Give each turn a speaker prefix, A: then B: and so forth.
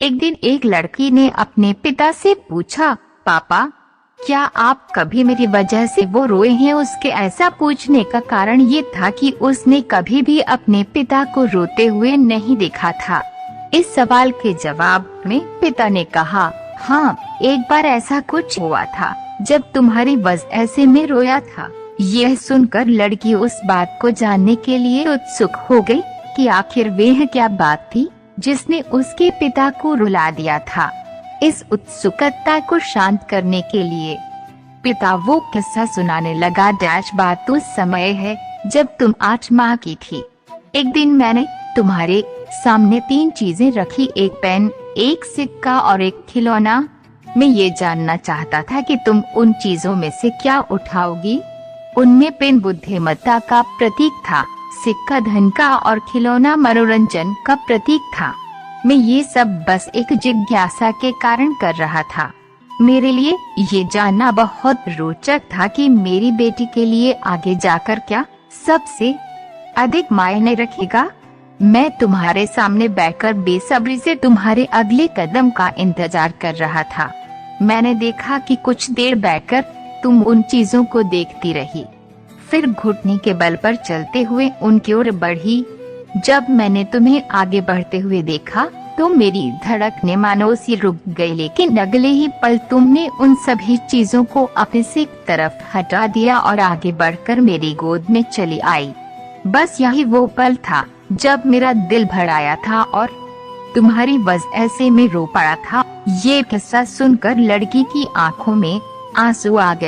A: एक दिन एक लड़की ने अपने पिता से पूछा, पापा, क्या आप कभी मेरी वजह से वो रोए हैं? उसके ऐसा पूछने का कारण ये था कि उसने कभी भी अपने पिता को रोते हुए नहीं देखा था। इस सवाल के जवाब में पिता ने कहा, हाँ, एक बार ऐसा कुछ हुआ था जब तुम्हारी वजह से मैं रोया था। यह सुनकर लड़की उस बात को जानने के लिए उत्सुक हो गई कि आखिर वह क्या बात थी जिसने उसके पिता को रुला दिया था। इस उत्सुकता को शांत करने के लिए पिता वो किस्सा सुनाने लगा। बात उस समय है जब तुम 8 माह की थी। एक दिन मैंने तुम्हारे सामने 3 चीजें रखी, एक पेन, एक सिक्का और एक खिलौना। मैं ये जानना चाहता था कि तुम उन चीजों में से क्या उठाओगी। उनमें पेन बुद्धिमत्ता का प्रतीक था, सिक्का धन का और खिलौना मनोरंजन का प्रतीक था। मैं ये सब बस एक जिज्ञासा के कारण कर रहा था। मेरे लिए ये जानना बहुत रोचक था कि मेरी बेटी के लिए आगे जाकर क्या सबसे अधिक मायने रखेगा। मैं तुम्हारे सामने बैठकर बेसब्री से तुम्हारे अगले कदम का इंतजार कर रहा था। मैंने देखा कि कुछ देर बैठकर तुम उन चीजों को देखती रही, फिर घुटने के बल पर चलते हुए उनकी ओर बढ़ी। जब मैंने तुम्हें आगे बढ़ते हुए देखा तो मेरी धड़कनें मानो सी रुक गई, लेकिन अगले ही पल तुमने उन सभी चीजों को अपने से एक तरफ हटा दिया और आगे बढ़कर मेरी गोद में चली आई। बस यही वो पल था जब मेरा दिल भर आया था और तुम्हारी वजह से मैं रो पड़ा था। ये किस्सा सुनकर लड़की की आंखों में आंसू आ गए।